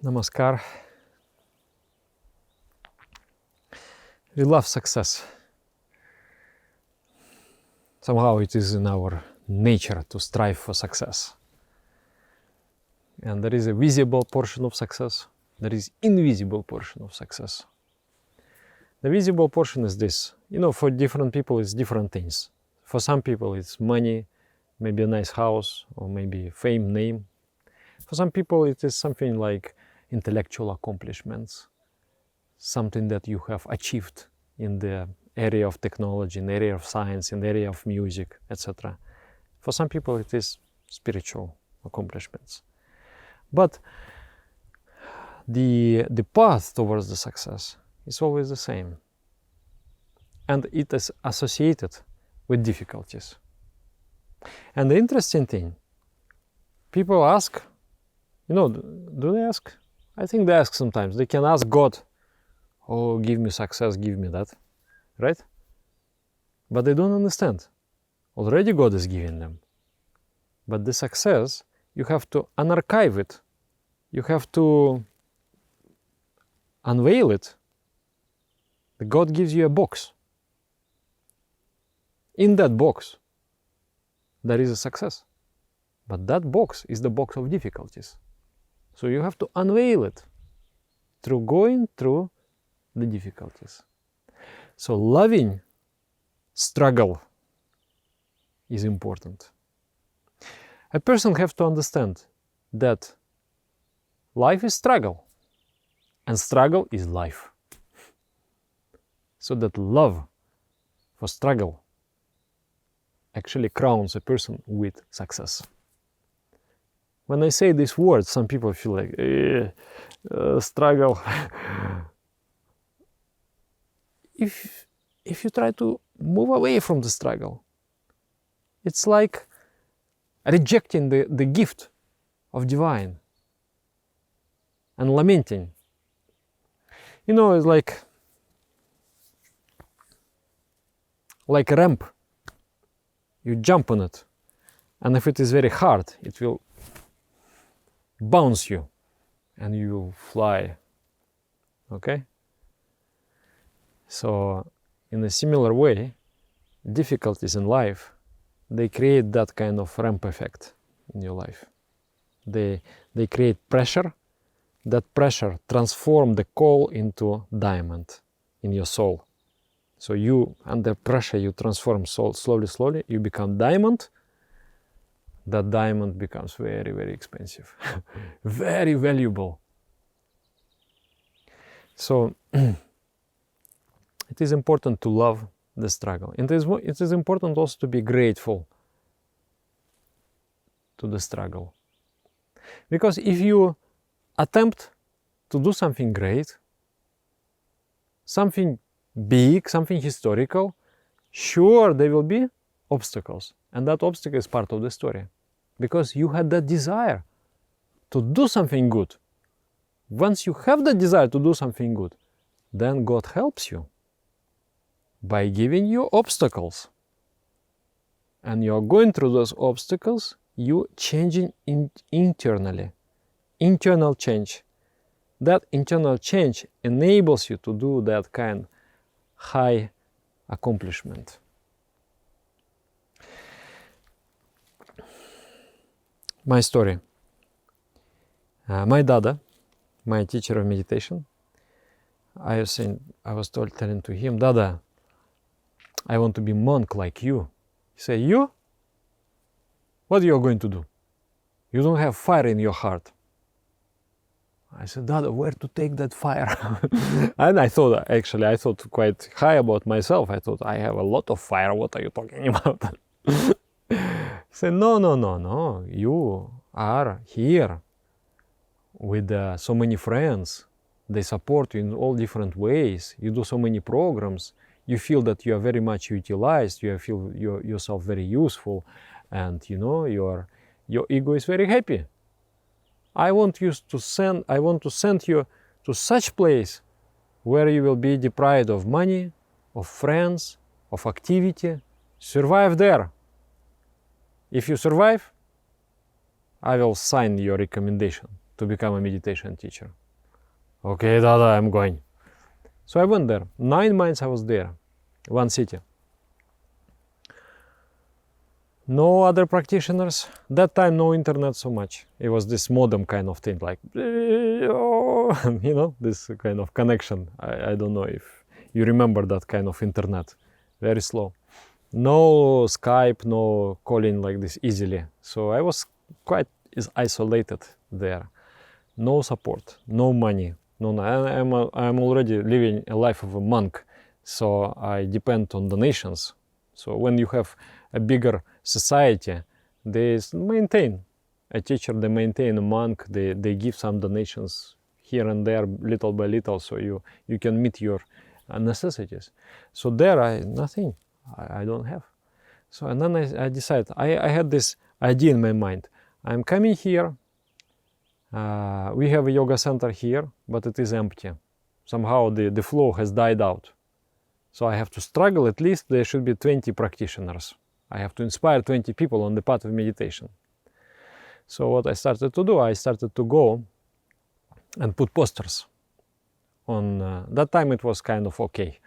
Namaskar. We love success. Somehow it is in our nature to strive for success. And there is a visible portion of success. There is invisible portion of success. The visible portion is this. For different people it's different things. For some people it's money, maybe a nice house, or maybe fame, name. For some people it is something like intellectual accomplishments, something that you have achieved in the area of technology, in the area of science, in the area of music, etc. For some people it is spiritual accomplishments. But the path towards the success is always the same. And it is associated with difficulties. And the interesting thing, people ask, do they ask? I think they ask sometimes. They can ask God, oh, give me success, give me that, right? But they don't understand. Already God is giving them. But the success, you have to unarchive it. You have to unveil it. God gives you a box. In that box, there is a success. But that box is the box of difficulties. So you have to unveil it through going through the difficulties. So loving struggle is important. A person has to understand that life is struggle and struggle is life. So that love for struggle actually crowns a person with success. When I say this word, some people feel like, struggle. If you try to move away from the struggle, it's like rejecting the gift of divine and lamenting. It's like a ramp. You jump on it, and if it is very hard, it will bounce you and you will fly. Okay? So in a similar way, difficulties in life, they create that kind of ramp effect in your life. They create pressure. That pressure transforms the coal into diamond in your soul. So you, under pressure, you transform soul slowly, you become diamond. That diamond becomes very, very expensive, very valuable. So it is important to love the struggle. And it is important also to be grateful to the struggle. Because if you attempt to do something great, something big, something historical, sure, there will be obstacles. And that obstacle is part of the story. Because you had that desire to do something good. Once you have the desire to do something good, then God helps you by giving you obstacles. And you are going through those obstacles, you changing internally. Internal change. That internal change enables you to do that kind of high accomplishment. My story. My Dada, my teacher of meditation, I was telling to him, Dada, I want to be monk like you. He said, you? What are you going to do? You don't have fire in your heart. I said, Dada, where to take that fire? And I thought quite high about myself. I thought, I have a lot of fire. What are you talking about? He said, no. You are here with so many friends. They support you in all different ways. You do so many programs. You feel that you are very much utilized. You feel yourself very useful. And your ego is very happy. I want to send you to such place where you will be deprived of money, of friends, of activity. Survive there. If you survive, I will sign your recommendation to become a meditation teacher. Okay, Dada, I'm going. So I went there. 9 months I was there, one city. No other practitioners. That time no internet so much. It was this modem kind of thing, like, you know, this kind of connection. I don't know if you remember that kind of internet. Very slow. No Skype, no calling like this easily. So I was quite isolated there. No support, no money. No, I'm already living a life of a monk. So I depend on donations. So when you have a bigger society, they maintain a teacher, they maintain a monk, they give some donations here and there, little by little, so you can meet your necessities. So there nothing, I don't have. So and then I decided, I had this idea in my mind. I'm coming here, we have a yoga center here, but it is empty. Somehow the flow has died out. So I have to struggle, at least there should be 20 practitioners. I have to inspire 20 people on the path of meditation. So what I started to do, I started to go and put posters on, that time it was kind of okay.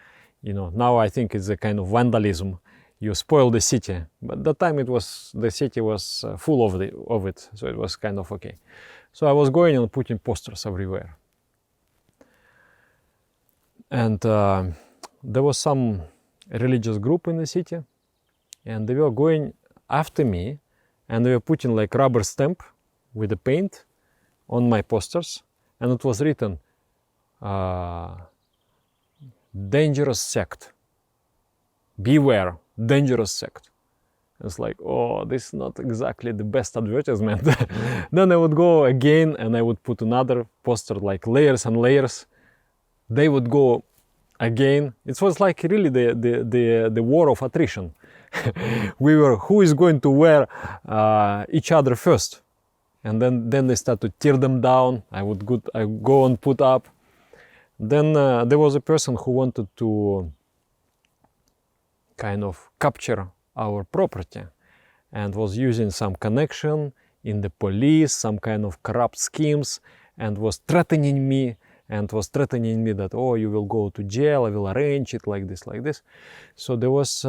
You know, now I think it's a kind of vandalism. You spoil the city, but that time the city was full of it, so it was kind of okay. So I was going and putting posters everywhere. And there was some religious group in the city, and they were going after me, and they were putting like rubber stamp with the paint on my posters, and it was written, dangerous sect. Beware, dangerous sect. It's like, oh, this is not exactly the best advertisement. Then I would go again and I would put another poster, like layers and layers. They would go again. It was like really the war of attrition. We were, who is going to wear each other first? And then they start to tear them down. I go and put up. Then there was a person who wanted to kind of capture our property and was using some connection in the police, some kind of corrupt schemes, and was threatening me that, oh, you will go to jail, I will arrange it like this. So there was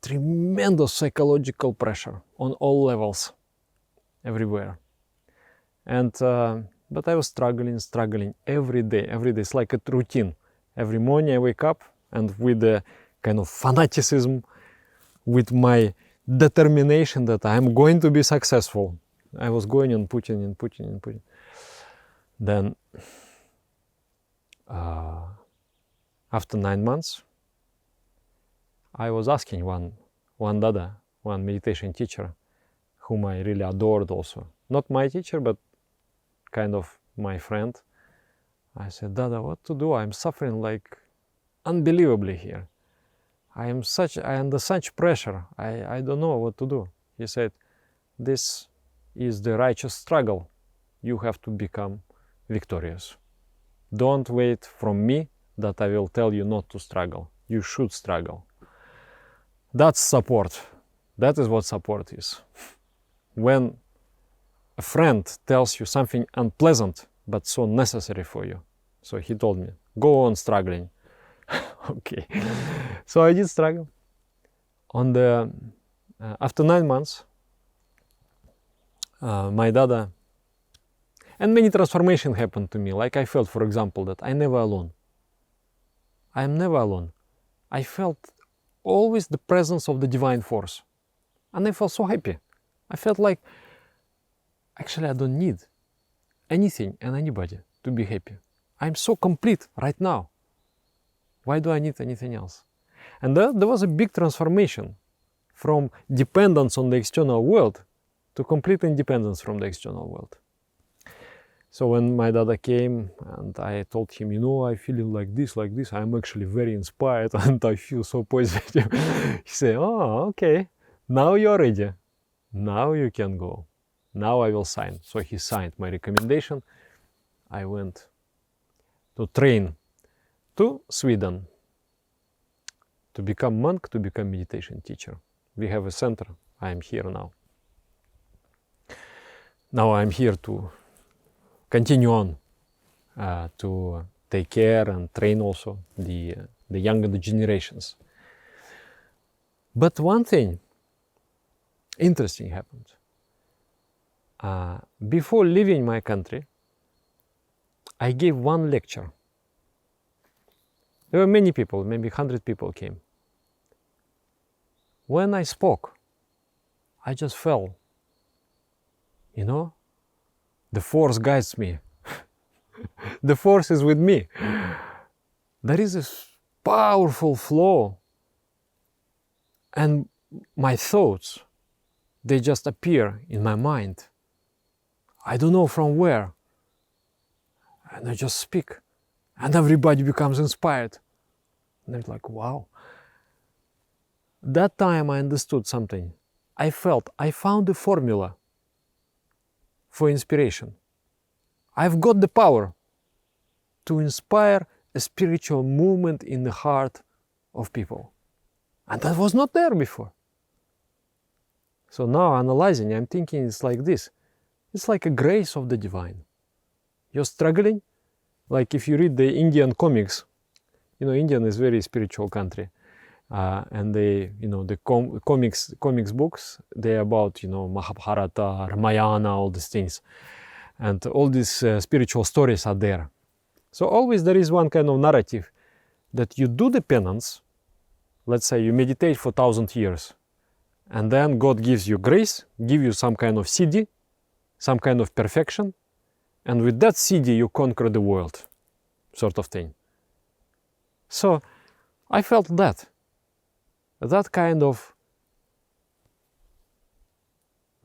tremendous psychological pressure on all levels, everywhere. And but I was struggling every day. It's like a routine. Every morning I wake up, and with the kind of fanaticism, with my determination that I'm going to be successful, I was going and putting. Then after 9 months, I was asking one Dada, one meditation teacher, whom I really adored also. Not my teacher, but kind of my friend. I said, Dada, what to do? I'm suffering like unbelievably here. I am under such pressure. I don't know what to do. He said, this is the righteous struggle. You have to become victorious. Don't wait from me that I will tell you not to struggle. You should struggle. That's support. That is what support is. When a friend tells you something unpleasant, but so necessary for you. So he told me, go on struggling. Okay. So I did struggle. After 9 months, my Dada, and many transformations happened to me. Like I felt, for example, that I'm never alone. I am never alone. I felt always the presence of the divine force. And I felt so happy. I felt like, actually, I don't need anything and anybody to be happy. I'm so complete right now. Why do I need anything else? And there was a big transformation from dependence on the external world to complete independence from the external world. So when my Dada came and I told him, you know, I feel like this, I'm actually very inspired and I feel so positive. He said, oh, okay, now you're ready. Now you can go. Now I will sign. So he signed my recommendation. I went to train to Sweden to become monk, to become meditation teacher. We have a center. I am here now. Now I'm here to continue on to take care and train also the younger generations. But one thing interesting happened. Before leaving my country, I gave one lecture. There were many people, maybe 100 people came. When I spoke, I just felt, the force guides me. The force is with me. There is this powerful flow, and my thoughts, they just appear in my mind. I don't know from where. And I just speak, and everybody becomes inspired. And they're like, wow. That time I understood something. I found a formula for inspiration. I've got the power to inspire a spiritual movement in the heart of people. And that was not there before. So now analyzing, I'm thinking it's like this. It's like a grace of the divine. You're struggling, like if you read the Indian comics, India is a very spiritual country. And they, the comics books, they're about, Mahabharata, Ramayana, all these things. And all these spiritual stories are there. So always there is one kind of narrative that you do the penance, let's say you meditate for 1,000 years, and then God gives you grace, give you some kind of siddhi, some kind of perfection, and with that siddhi you conquer the world, sort of thing. So I felt that kind of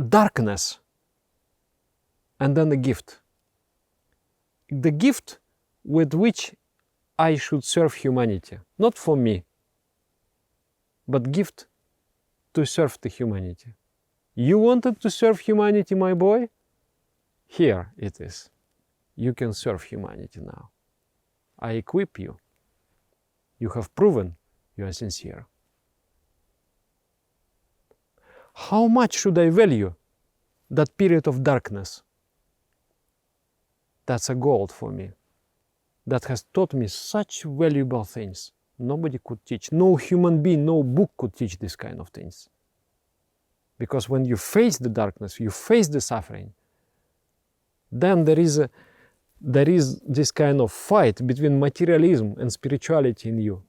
darkness, and then the gift with which I should serve humanity, not for me, but gift to serve the humanity. You wanted to serve humanity, my boy? Here it is. You can serve humanity now. I equip you. You have proven you are sincere. How much should I value that period of darkness? That's a gold for me. That has taught me such valuable things. Nobody could teach. No human being, no book could teach this kind of things. Because when you face the darkness, you face the suffering, then there is this kind of fight between materialism and spirituality in you.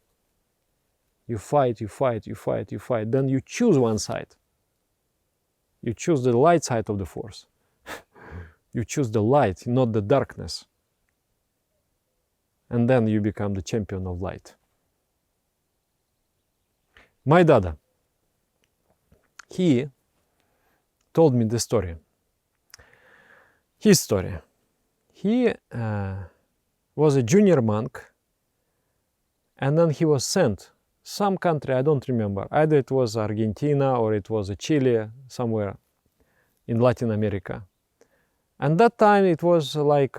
You fight. Then you choose one side. You choose the light side of the force. You choose the light, not the darkness. And then you become the champion of light. My Dada, he told me the story. His story. He was a junior monk, and then he was sent some country, I don't remember, either it was Argentina or it was Chile, somewhere in Latin America. And that time it was like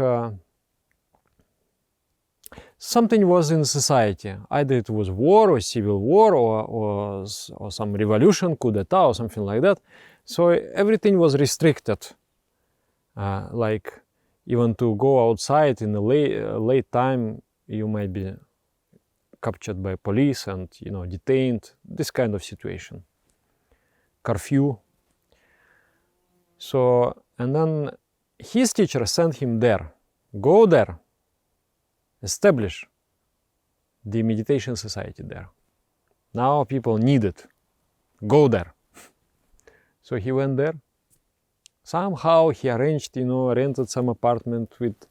something was in society. Either it was war or civil war or some revolution, coup d'etat or something like that. So everything was restricted. Like even to go outside in the late time, you might be captured by police and detained. This kind of situation. Curfew. So, and then his teacher sent him there. Go there. Establish the meditation society there. Now people need it. Go there. So he went there. Somehow he arranged, rented some apartment with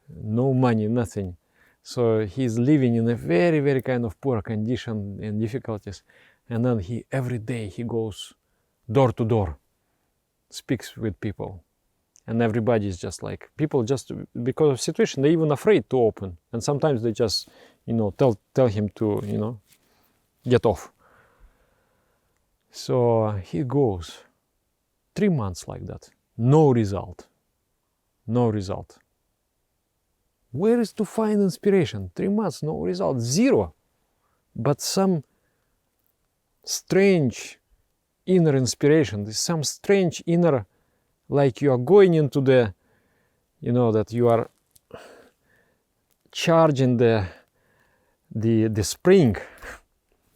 no money, nothing. So he's living in a very, very kind of poor condition and difficulties. And then every day he goes door to door, speaks with people. And everybody is just like, people just, because of situation, they're even afraid to open. And sometimes they just, tell him to, get off. So he goes 3 months like that. No result. No result. Where is to find inspiration? 3 months, no result, zero. But some strange inner inspiration, some strange inner, like you are going into the, you know, that you are charging the spring.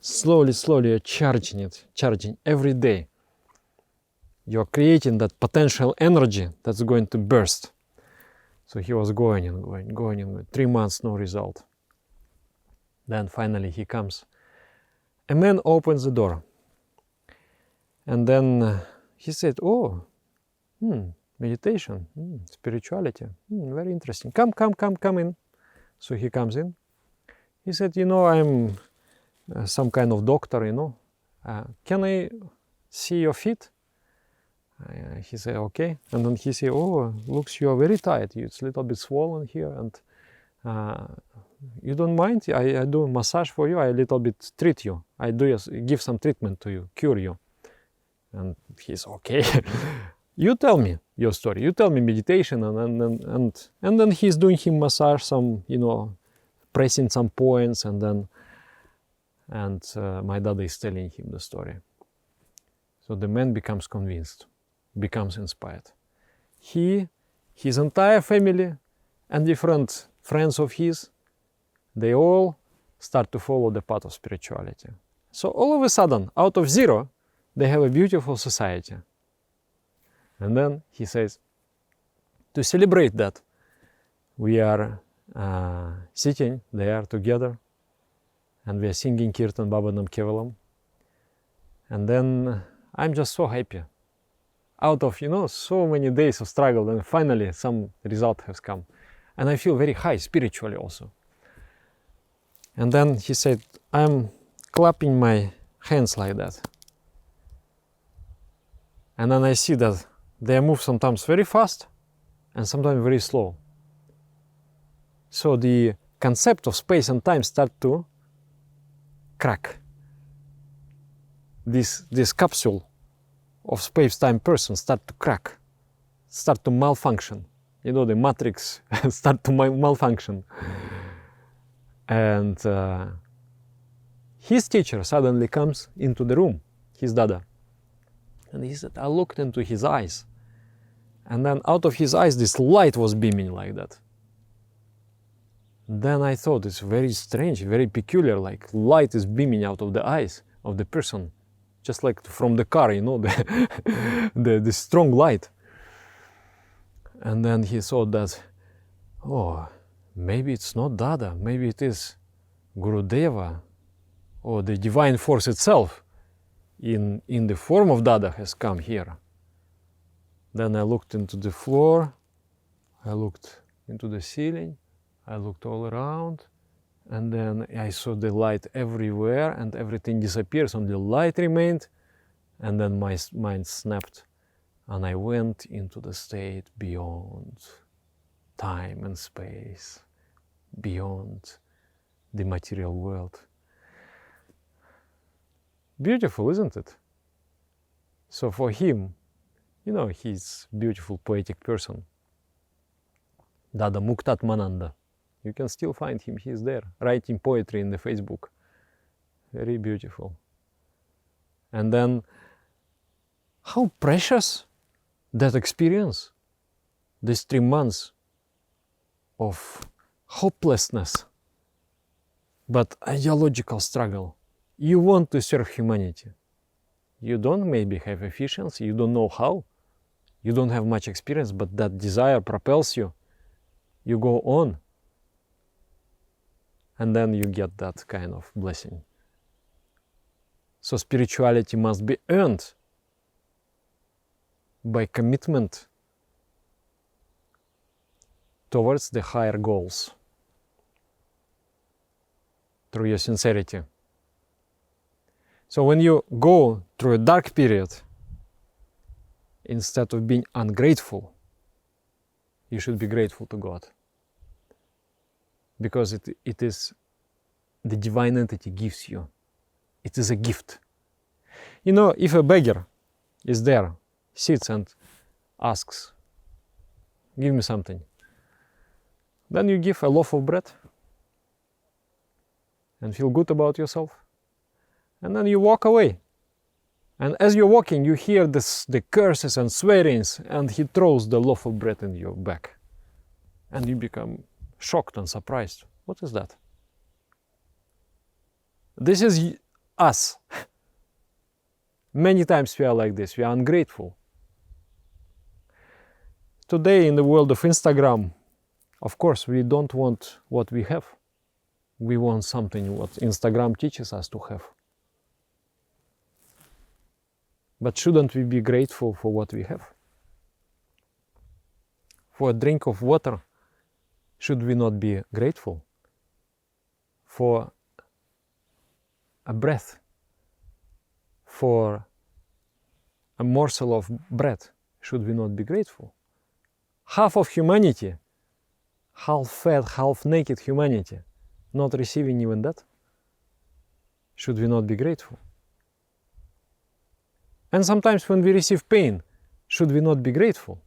Slowly you're charging every day. You're creating that potential energy that's going to burst. So he was going and going. 3 months, no result. Then finally he comes. A man opens the door. And then he said, oh, meditation, spirituality, very interesting. Come in. So he comes in. He said, you know, I'm some kind of doctor, you know. Can I see your feet? He said, okay. And then he said, oh, looks you are very tired. It's a little bit swollen here. And you don't mind? I do massage for you. I a little bit treat you. I give some treatment to you, cure you. And he's okay. You tell me your story. You tell me meditation. And then he's doing him massage, some, you know, pressing some points. And my Dada is telling him the story. So the man becomes convinced, becomes inspired. His entire family and different friends of his, they all start to follow the path of spirituality. So all of a sudden, out of zero, they have a beautiful society. And then he says, to celebrate that, we are sitting there together and we are singing Kirtan Babanam Kevalam. And then I'm just so happy. Out of, you know, so many days of struggle, and finally some result has come. And I feel very high spiritually also. And then he said, I'm clapping my hands like that. And then I see that they move sometimes very fast and sometimes very slow. So the concept of space and time start to crack. This capsule of space-time person start to crack, start to malfunction. You know, the matrix start to malfunction. And his teacher suddenly comes into the room, his Dada. And he said, I looked into his eyes. And then out of his eyes, this light was beaming like that. Then I thought it's very strange, very peculiar, like light is beaming out of the eyes of the person. Just like from the car, you know, the strong light. And then he thought that, oh, maybe it's not Dada, maybe it is Gurudeva, or the divine force itself in the form of Dada has come here. Then I looked into the floor, I looked into the ceiling, I looked all around, and then I saw the light everywhere and everything disappears, only the light remained, and then my mind snapped and I went into the state beyond time and space, beyond the material world. Beautiful, isn't it? So for him, you know, he's a beautiful poetic person. Dada Muktatmananda. You can still find him, he's there, writing poetry in the Facebook. Very beautiful. And then, how precious that experience, these 3 months of hopelessness, but ideological struggle. You want to serve humanity. You don't maybe have efficiency, you don't know how, you don't have much experience, but that desire propels you. You go on. And then you get that kind of blessing. So spirituality must be earned by commitment towards the higher goals, through your sincerity. So when you go through a dark period, instead of being ungrateful, you should be grateful to God. Because it is the divine entity gives you. It is a gift. You know, if a beggar is there, sits and asks, give me something, then you give a loaf of bread and feel good about yourself. And then you walk away. And as you're walking, you hear the curses and swearings, and he throws the loaf of bread in your back. And you become shocked and surprised. What is that? This is us. Many times we are like this. We are ungrateful. Today, in the world of Instagram, of course, we don't want what we have. We want something what Instagram teaches us to have. But shouldn't we be grateful for what we have? For a drink of water, should we not be grateful? For a breath, for a morsel of bread, should we not be grateful? Half of humanity, half fat, half naked humanity, not receiving even that? Should we not be grateful? And sometimes when we receive pain, should we not be grateful?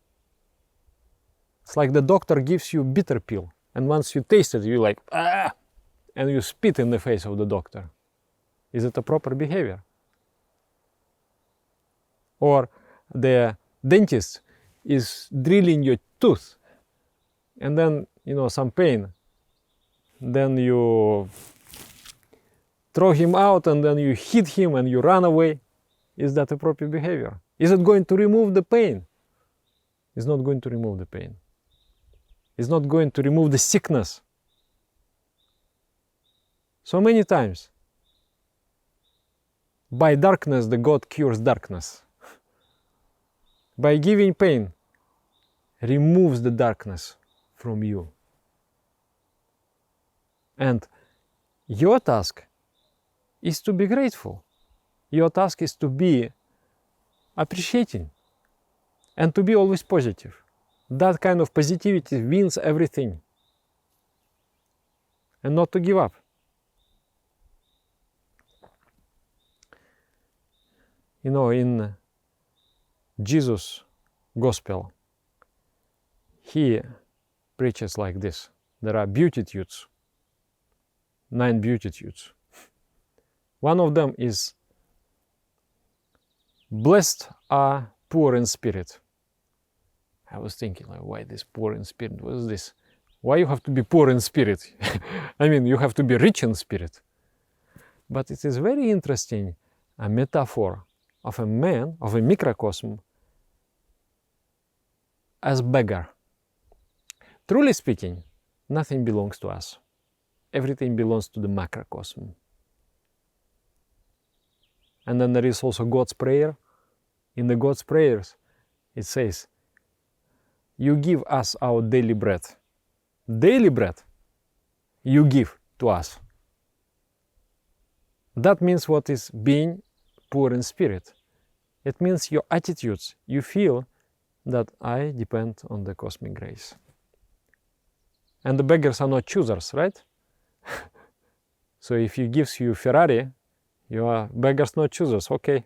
It's like the doctor gives you bitter pill, and once you taste it, you're like, ah, and you spit in the face of the doctor. Is it a proper behavior? Or the dentist is drilling your tooth, and then, some pain. Then you throw him out, and then you hit him, and you run away. Is that a proper behavior? Is it going to remove the pain? It's not going to remove the pain. It's not going to remove the sickness. So many times, by darkness, the God cures darkness. By giving pain, removes the darkness from you. And your task is to be grateful. Your task is to be appreciating and to be always positive. That kind of positivity wins everything. And not to give up. In Jesus' gospel, he preaches like this. There are beatitudes, 9 beatitudes. One of them is, blessed are poor in spirit. I was thinking, why this poor in spirit? What is this? Why you have to be poor in spirit? I mean, you have to be rich in spirit. But it is very interesting, a metaphor of a man, of a microcosm, as beggar. Truly speaking, nothing belongs to us. Everything belongs to the macrocosm. And then there is also God's prayer. In the God's prayers, it says, you give us our daily bread. Daily bread you give to us. That means what is being poor in spirit. It means your attitudes. You feel that I depend on the cosmic grace. And the beggars are not choosers, right? So if he gives you Ferrari, you are beggars, not choosers, okay.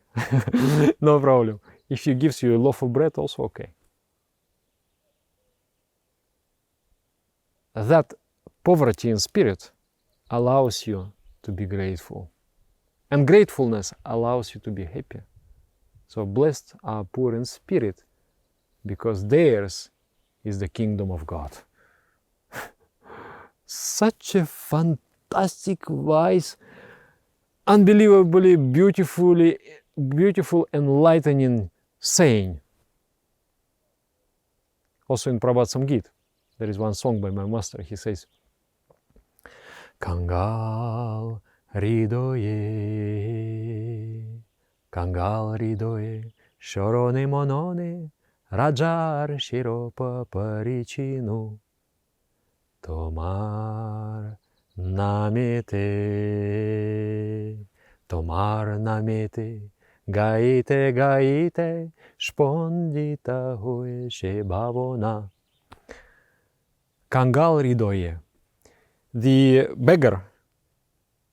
No problem. If he gives you a loaf of bread, also okay. That poverty in spirit allows you to be grateful. And gratefulness allows you to be happy. So blessed are poor in spirit, because theirs is the kingdom of God. Such a fantastic, wise, unbelievably beautiful, enlightening saying. Also in Prabhat Samgeet, there is one song by my master. He says, Kangal ridoye, shorone monone, rajar shiropa parichinu, tomar namete, gaite, spondita hoye she bhavona. Kangal ridoye. The beggar,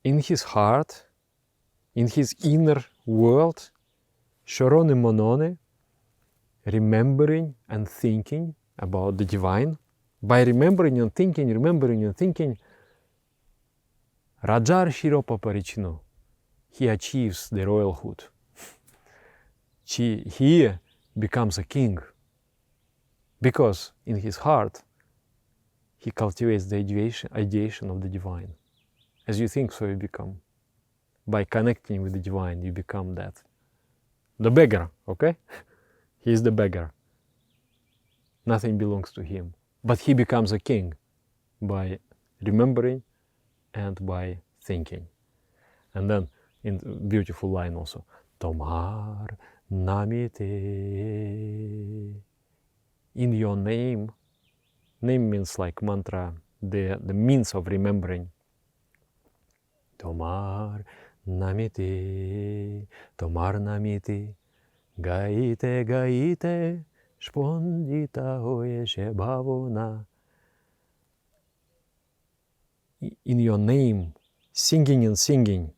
in his heart, in his inner world, shorone monone, remembering and thinking about the divine. By remembering and thinking, Rajar Shiropa Parichino, he achieves the royalhood. He becomes a king. Because in his heart, he cultivates the ideation of the divine. As you think, so you become. By connecting with the divine, you become that. The beggar, okay? He is the beggar. Nothing belongs to him. But he becomes a king by remembering and by thinking. And then, in the beautiful line also, Tomar namite. In your name. Name means like mantra, the means of remembering. Tomar namite, tomar namite, gaite gaite, spondita hoeshe bhavona. In your name, singing and singing,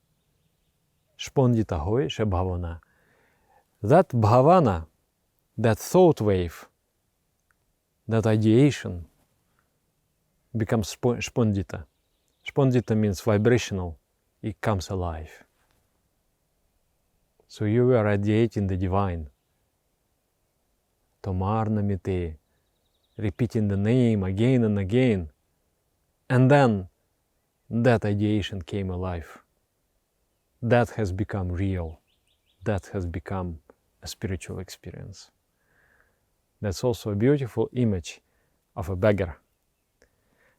spondita hoeshe bhavona. That bhavana, that thought wave, that ideation becomes spondita. Spondita means vibrational. It comes alive. So you are radiating the divine. Tomar namite, repeating the name again and again. And then that ideation came alive. That has become real. That has become a spiritual experience. That's also a beautiful image of a beggar.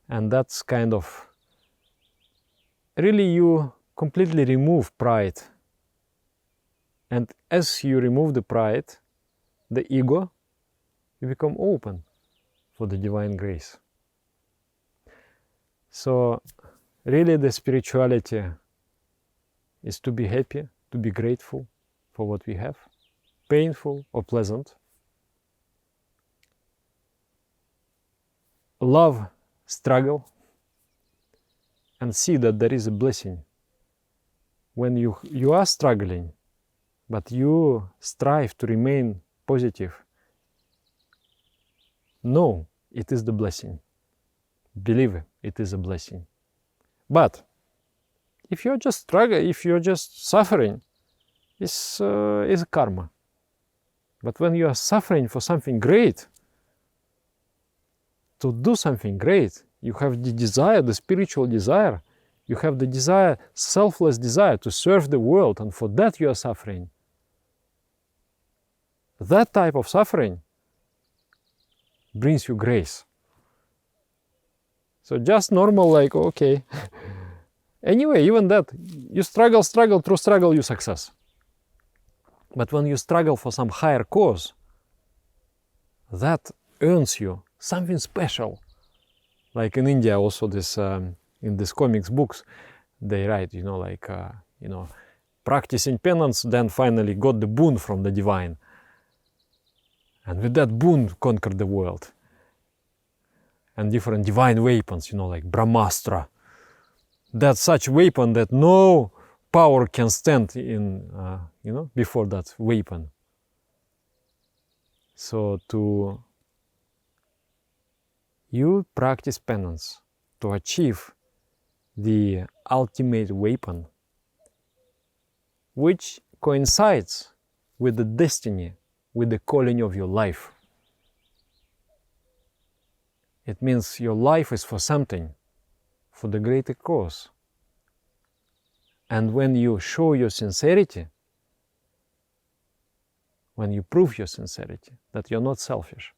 And that's kind of, really you completely remove pride. And as you remove the pride, the ego, you become open for the divine grace. So really the spirituality is to be happy, to be grateful for what we have, painful or pleasant. Love struggle and see that there is a blessing. When you are struggling, but you strive to remain positive, no, it is the blessing. Believe it is a blessing. But if you're just struggling, if you're just suffering, it's a karma. But when you are suffering for something great, to do something great, you have the desire, the spiritual desire, you have the desire, selfless desire to serve the world, and for that you are suffering. That type of suffering brings you grace. So just normal, like, okay. Anyway, even that, you struggle, through struggle you success. But when you struggle for some higher cause, that earns you something special. Like in India also, this in these comics books, they write, like, practicing penance, then finally got the boon from the divine. And with that boon conquered the world. And different divine weapons, like Brahmastra. That's such weapon that no power can stand in, before that weapon. So you practice penance to achieve the ultimate weapon, which coincides with the destiny, with the calling of your life. It means your life is for something, for the greater cause. And when you show your sincerity, when you prove your sincerity, that you're not selfish,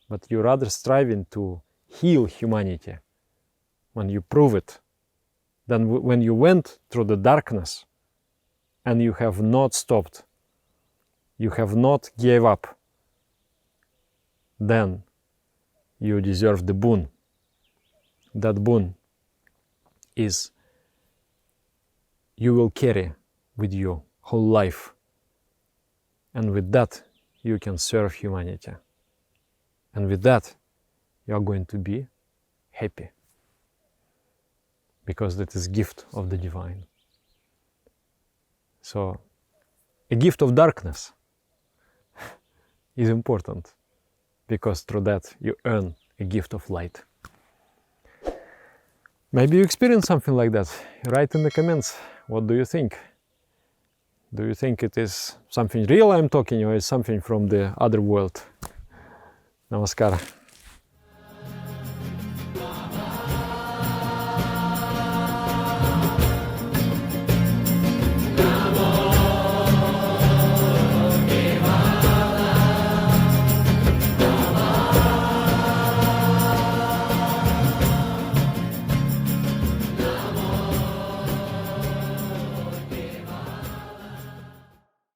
but you're rather striving to heal humanity, when you prove it, then when you went through the darkness and you have not stopped, you have not gave up, then you deserve the boon. That boon is you will carry with you whole life. And with that, you can serve humanity. And with that, you are going to be happy. Because that is gift of the divine. So, a gift of darkness is important. Because through that, you earn a gift of light. Maybe you experience something like that. Write in the comments, what do you think? Do you think it is something real I'm talking, or is something from the other world? Namaskara.